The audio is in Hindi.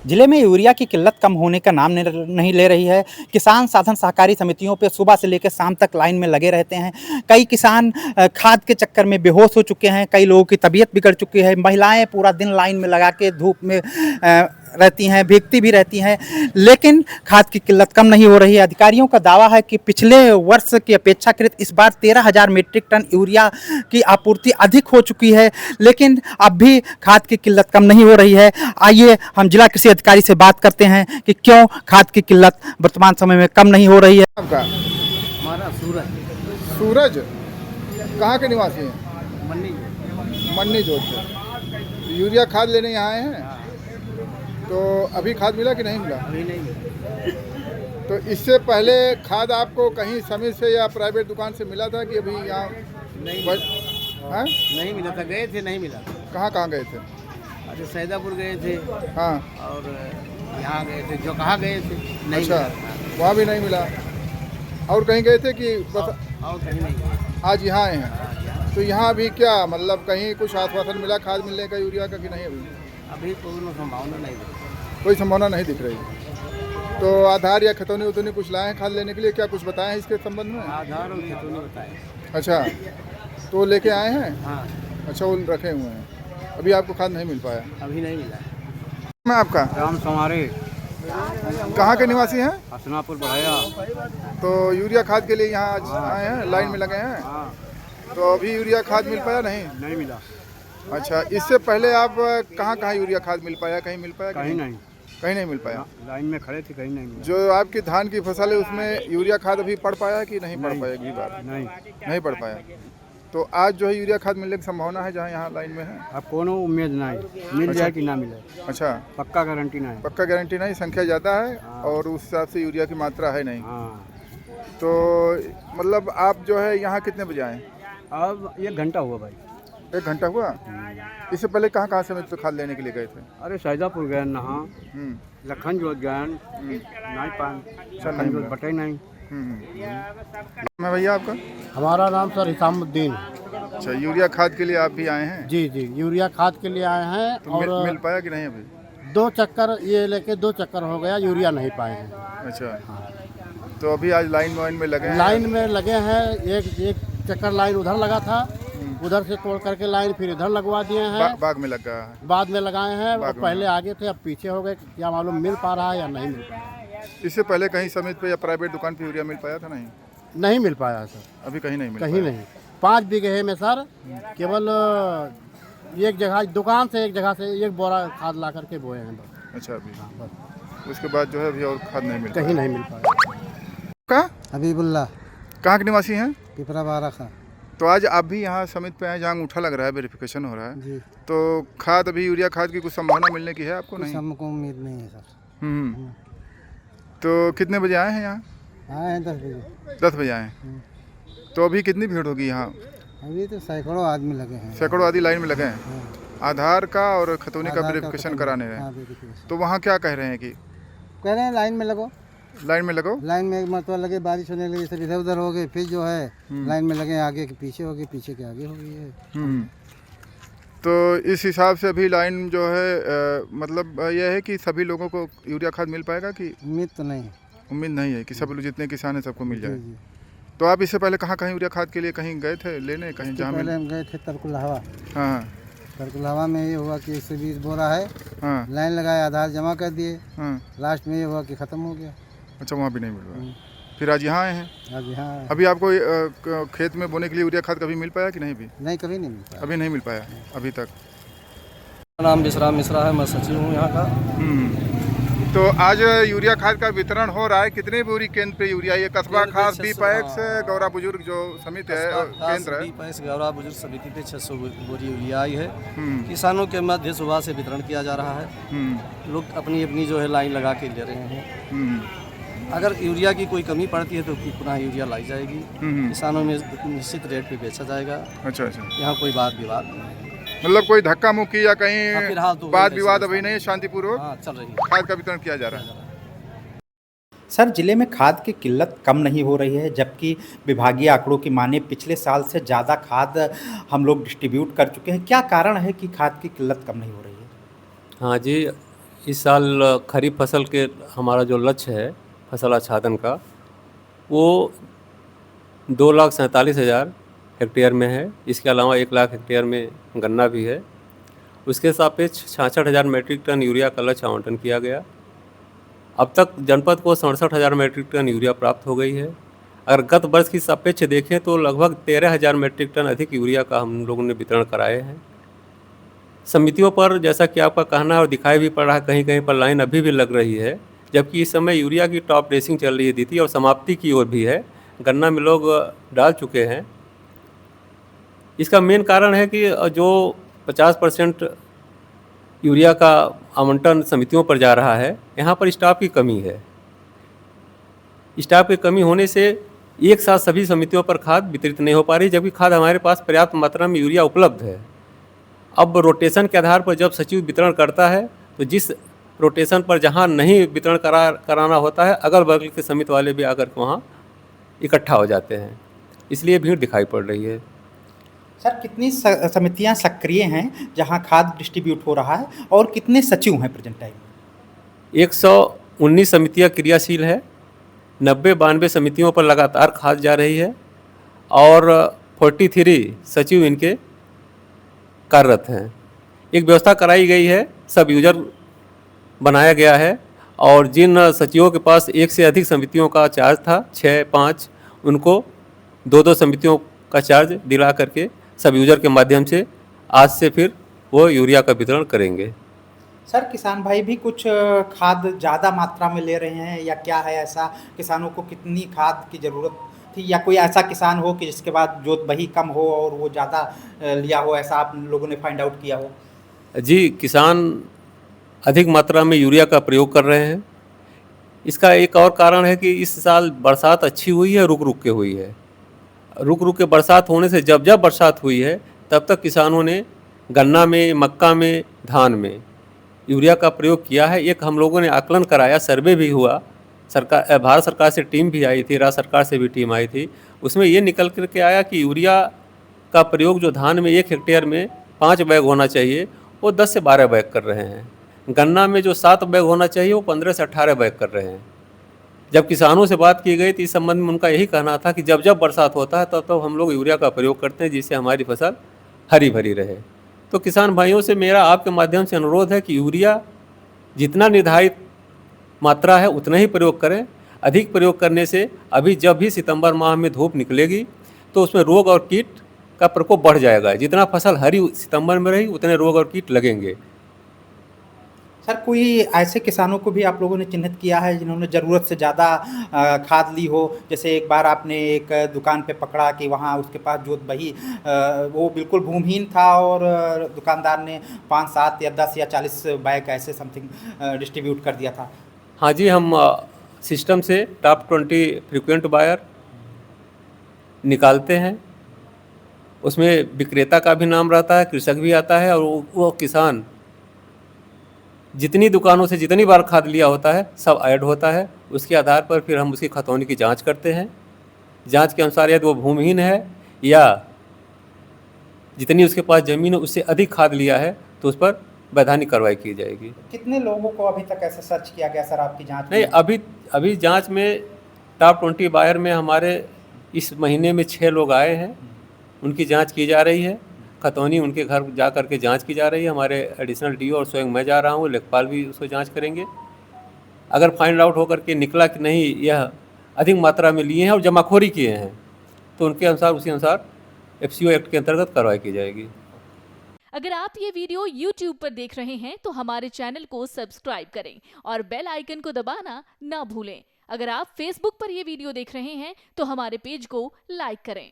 जिले में यूरिया की किल्लत कम होने का नाम नहीं ले रही है। किसान साधन सहकारी समितियों पे सुबह से लेकर शाम तक लाइन में लगे रहते हैं। कई किसान खाद के चक्कर में बेहोश हो चुके हैं, कई लोगों की तबीयत बिगड़ चुकी है। महिलाएं पूरा दिन लाइन में लगा के धूप में रहती हैं, भीगती भी रहती हैं, लेकिन खाद की किल्लत कम नहीं हो रही है। अधिकारियों का दावा है कि पिछले वर्ष की अपेक्षाकृत इस बार 13,000 मीट्रिक टन यूरिया की आपूर्ति अधिक हो चुकी है, लेकिन अब भी खाद की किल्लत कम नहीं हो रही है। आइए हम जिला कृषि अधिकारी से बात करते हैं कि क्यों खाद की किल्लत वर्तमान समय में कम नहीं हो रही है। आपका हमारा सूरज सूरज कहाँ के निवासी हैं? मन्नी मन्नी जोत से। यूरिया खाद लेने यहाँ आए हैं, तो अभी खाद मिला कि नहीं मिला? अभी नहीं मिला। तो इससे पहले खाद आपको कहीं समिति से या प्राइवेट दुकान से मिला था कि अभी यहाँ नहीं हाँ? नहीं मिला था, गए थे नहीं मिला। कहाँ गए थे? अरे सैदापुर गए थे हाँ, और यहाँ गए थे, जो कहाँ गए थे नहीं अच्छा, मिला। वहाँ भी नहीं मिला। और कहीं गए थे कि बस और कहीं नहीं गए। आज यहाँ आए हैं? आज यहाँ तो यहाँ अभी क्या मतलब कहीं कुछ आश्वासन मिला खाद मिलने का यूरिया का कि नहीं? अभी कोई संभावना नहीं दिखी। कोई संभावना नहीं दिख रही। तो आधार या खतौनी उतौनी कुछ लाए हैं खाद लेने के लिए? क्या कुछ बताएं इसके संबंध में? आधार और खेतों ने बताए। अच्छा, तो लेके आए हैं? हाँ, अच्छा, वो रखे हुए हैं। अभी आपको खाद नहीं मिल पाया? अभी नहीं मिला। मैं आपका राम समारे कहाँ के निवासी हैं? हसनापुर बढ़ाया। तो यूरिया खाद के लिए यहाँ आज आए हैं, लाइन में लगे हैं। हाँ, तो अभी यूरिया खाद मिल पाया नहीं? नहीं मिला। अच्छा, इससे पहले आप कहाँ यूरिया खाद मिल पाया? कहीं मिल पाया? कहीं नहीं, कहीं नहीं मिल पाया। लाइन में खड़े थे, कहीं नहीं मिला। जो आपकी धान की फसल है उसमें यूरिया खाद अभी पड़ पाया कि नहीं पड़ पाया? अगली बार नहीं पड़ पाया। तो आज जो है यूरिया खाद मिलने की संभावना है जहाँ यहाँ लाइन में है? अब कोनो उम्मीद नहीं, मिल अच्छा। जाए कि ना मिले, अच्छा, पक्का गारंटी नहीं। पक्का गारंटी नहीं, संख्या ज़्यादा है हाँ। और उस हिसाब से यूरिया की मात्रा है नहीं। हाँ, तो मतलब आप जो है यहाँ कितने बजे आए? अब 1 घंटा हुआ भाई। 1 घंटा हुआ? इससे पहले कहाँ से तो खाद लेने के लिए गए थे? अरे सैदापुर गए नहा, हम्म, लखन जोत गए नहीं पान, लखन जोत बटे नहीं। मैं भैया आपका? हमारा नाम सर हिसामुद्दीन। अच्छा, यूरिया खाद के लिए आप भी आए हैं? जी जी, यूरिया खाद के लिए आए हैं। तो और मिल पाया कि नहीं अभी? 2 चक्कर ये लेके 2 चक्कर हो गया, यूरिया नहीं पाए हैं। अच्छा, तो अभी आज लाइन में लगे हैं? लाइन में लगे हैं। एक चक्कर लाइन उधर लगा था, उधर से तोड़ करके लाइन फिर इधर लगवा दिए हैं। बाग में लगा है? बाद में लगाए हैं। बाग और में। पहले आगे थे, अब पीछे हो गए। क्या मालूम मिल पा रहा है या नहीं मिल पा रहा है। इससे पहले कहीं समिति पे या प्राइवेट दुकान पे यूरिया मिल पाया था? नहीं, नहीं मिल पाया सर, अभी कहीं नहीं मिल कहीं पाया। नहीं। 5 बीघे में सर केवल एक जगह दुकान से एक जगह से 1 बोरा खाद ला करके बोए हैं बस। अच्छा, अभी बस उसके बाद जो है अभी और खाद नहीं मिल कहीं नहीं मिल पाया। पाया। हबीबुल्ला कहाँ के निवासी हैं? पिपरा बारा का। तो आज आप भी यहाँ समिति पे आए जहाँ अंगूठा लग रहा है, वेरिफिकेशन हो रहा है। जी, तो खाद अभी यूरिया खाद की कुछ संभावना मिलने की है आपको? नहीं। हमको उम्मीद नहीं है सर। हम्म, तो कितने बजे आए हैं यहाँ? आए हैं 10 बजे। 10 बजे आए हैं। तो अभी कितनी भीड़ होगी यहाँ? अभी तो सैकड़ों आदमी लगे हैं। सैकड़ों आदमी लाइन में लगे हैं हाँ, आधार का और खतौनी का आधार वेरिफिकेशन खत्म। कराने में। हाँ, वेरिफिकेशन। तो वहाँ क्या कह रहे हैं कि कह रहे हैं लाइन में लगो। लाइन में लगो? लाइन में एक मरतबा लगे, बारिश होने लगी, सब इधर उधर हो गए, फिर जो है लाइन में लगे, आगे के पीछे हो गए, पीछे के आगे हो गई है। हम्म, तो इस हिसाब से अभी लाइन जो है मतलब यह है कि सभी लोगों को यूरिया खाद मिल पाएगा कि उम्मीद तो नहीं। उम्मीद नहीं है कि सब लोग जितने किसान हैं सबको मिल जाए? जी। तो आप इससे पहले कहाँ यूरिया खाद के लिए कहीं गए थे लेने, कहीं जहाँ मिल? पहले हम गए थे तरकुलहवा। हाँ तरकुलहवा में ये हुआ कि 120 बोरा है, हाँ लाइन लगाए, आधार जमा कर दिए, हाँ। लास्ट में ये हुआ कि ख़त्म हो गया। अच्छा, वहाँ भी नहीं मिल रहा। फिर आज यहाँ आए हैं। अब यहाँ अभी आपको खेत में बोने के लिए यूरिया खाद कभी मिल पाया कि नहीं? भी नहीं, कभी नहीं मिलता। अभी नहीं मिल पाया अभी तक। मेरा नाम विश्राम मिश्रा है, मैं सचिव हूँ यहाँ का। तो आज यूरिया खाद का वितरण हो रहा है। कितने बोरी केंद्र पे यूरिया? ये कस्बा खास बी पैक्स गौरा बुजुर्ग जो समिति है केंद्र है, पैस गौरा बुजुर्ग समिति पे 600 बोरी यूरिया आई है। किसानों के मध्य सुबह से वितरण किया जा रहा है। लोग अपनी अपनी जो है लाइन लगा के ले रहे हैं। अगर यूरिया की कोई कमी पड़ती है तो पुनः यूरिया लाई जाएगी। किसानों में निश्चित रेट पे बेचा जाएगा। अच्छा अच्छा, यहाँ कोई बात विवाद नहीं है। मतलब कोई धक्का मुक्की या हाँ, कहीं फिलहाल तो वाद वही विवाद ऐसे अभी नहीं है, शांतिपूर्वक हाँ चल रही है। खाद का वितरण किया जा रहा है। सर, जिले में खाद की किल्लत कम नहीं हो रही है, जबकि विभागीय आंकड़ों की माने पिछले साल से ज़्यादा खाद हम लोग डिस्ट्रीब्यूट कर चुके हैं। क्या कारण है कि खाद की किल्लत कम नहीं हो रही है? हाँ जी, इस साल खरीफ फसल के हमारा जो लक्ष्य है फसल आच्छादन का, वो 2,47,000 हेक्टेयर में है। इसके अलावा 1,00,000 हेक्टेयर में गन्ना भी है। उसके सापेक्ष 66,000 मीट्रिक टन यूरिया का लक्ष्य आवंटन किया गया। अब तक जनपद को 67,000 मीट्रिक टन यूरिया प्राप्त हो गई है। अगर गत वर्ष की सापेक्ष देखें तो लगभग 13,000 मीट्रिक टन अधिक यूरिया का हम लोगों ने वितरण कराए हैं। समितियों पर जैसा कि आपका कहना है और दिखाई भी पड़ रहा है, कहीं कहीं पर लाइन अभी भी लग रही है, जबकि इस समय यूरिया की टॉप ड्रेसिंग चल रही है दीदी, और समाप्ति की ओर भी है। गन्ना में लोग डाल चुके हैं। इसका मेन कारण है कि जो 50% यूरिया का आवंटन समितियों पर जा रहा है, यहाँ पर स्टाफ की कमी है। स्टाफ की कमी होने से एक साथ सभी समितियों पर खाद वितरित नहीं हो पा रही, जबकि खाद हमारे पास पर्याप्त मात्रा में यूरिया उपलब्ध है। अब रोटेशन के आधार पर जब सचिव वितरण करता है तो जिस रोटेशन पर जहाँ नहीं वितरण कराना होता है, अगल बगल के समिति वाले भी आकर के वहाँ इकट्ठा हो जाते हैं, इसलिए भीड़ दिखाई पड़ रही है। सर, कितनी समितियां सक्रिय हैं जहां खाद डिस्ट्रीब्यूट हो रहा है और कितने सचिव हैं प्रेजेंट टाइम? 119 समितियां क्रियाशील है। 90-92 समितियों पर लगातार खाद जा रही है और 43 सचिव इनके कार्यरत हैं। एक व्यवस्था कराई गई है, सब यूजर बनाया गया है, और जिन सचिवों के पास एक से अधिक समितियों का चार्ज था, 6-5, उनको 2-2 समितियों का चार्ज दिला करके सब यूजर के माध्यम से आज से फिर वो यूरिया का वितरण करेंगे। सर, किसान भाई भी कुछ खाद ज़्यादा मात्रा में ले रहे हैं या क्या है ऐसा? किसानों को कितनी खाद की ज़रूरत थी, या कोई ऐसा किसान हो कि जिसके बाद जोत बही कम हो और वो ज़्यादा लिया हो, ऐसा आप लोगों ने फाइंड आउट किया हो? जी, किसान अधिक मात्रा में यूरिया का प्रयोग कर रहे हैं। इसका एक और कारण है कि इस साल बरसात अच्छी हुई है, रुक रुक के हुई है। रुक रुक के बरसात होने से जब जब बरसात हुई है तब तक किसानों ने गन्ना में, मक्का में, धान में यूरिया का प्रयोग किया है। एक हम लोगों ने आकलन कराया, सर्वे भी हुआ, सरकार, भारत सरकार से टीम भी आई थी, राज्य सरकार से भी टीम आई थी। उसमें ये निकल कर के आया कि यूरिया का प्रयोग जो धान में 1 हेक्टेयर में 5 बैग होना चाहिए, वो 10 से 12 बैग कर रहे हैं। गन्ना में जो 7 बैग होना चाहिए, वो 15 से 18 बैग कर रहे हैं। जब किसानों से बात की गई तो इस संबंध में उनका यही कहना था कि जब जब बरसात होता है तब हम लोग यूरिया का प्रयोग करते हैं, जिससे हमारी फसल हरी भरी रहे। तो किसान भाइयों से मेरा आपके माध्यम से अनुरोध है कि यूरिया जितना निर्धारित मात्रा है उतना ही प्रयोग करें। अधिक प्रयोग करने से अभी जब भी सितंबर माह में धूप निकलेगी तो उसमें रोग और कीट का प्रकोप बढ़ जाएगा। जितना फसल हरी सितंबर में रही उतने रोग और कीट लगेंगे। सर, कोई ऐसे किसानों को भी आप लोगों ने चिन्हित किया है जिन्होंने ज़रूरत से ज़्यादा खाद ली हो? जैसे एक बार आपने एक दुकान पे पकड़ा कि वहाँ उसके पास जोत बही वो बिल्कुल भूमिहीन था और दुकानदार ने 5, 7 या 10 या 40 बैग ऐसे समथिंग डिस्ट्रीब्यूट कर दिया था। हाँ जी, हम सिस्टम से टॉप 20 फ्रीक्वेंट बायर निकालते हैं। उसमें विक्रेता का भी नाम रहता है, कृषक भी आता है, और वो किसान जितनी दुकानों से जितनी बार खाद लिया होता है सब ऐड होता है। उसके आधार पर फिर हम उसकी खतौनी की जांच करते हैं। जांच के अनुसार यदि वो भूमिहीन है या जितनी उसके पास ज़मीन है उससे अधिक खाद लिया है तो उस पर वैधानिक कार्रवाई की जाएगी। कितने लोगों को अभी तक ऐसा सर्च किया गया सर आपकी जांच में? नहीं, अभी जांच में टॉप 20 बायर में हमारे इस महीने में 6 लोग आए हैं, उनकी जांच की जा रही है। खतौनी उनके घर जा कर के जाँच की जा रही है। हमारे एडिशनल डीओ और स्वयं मैं जा रहा हूँ, लेखपाल भी उसको जांच करेंगे। अगर फाइंड आउट होकर के निकला कि नहीं यह अधिक मात्रा में लिए हैं और जमाखोरी किए हैं तो उनके अनुसार उसी अनुसार FCO एक्ट के अंतर्गत कार्रवाई की जाएगी। अगर आप ये वीडियो YouTube पर देख रहे हैं तो हमारे चैनल को सब्सक्राइब करें और बेल आइकन को दबाना ना भूलें। अगर आप Facebook पर ये वीडियो देख रहे हैं तो हमारे पेज को लाइक करें।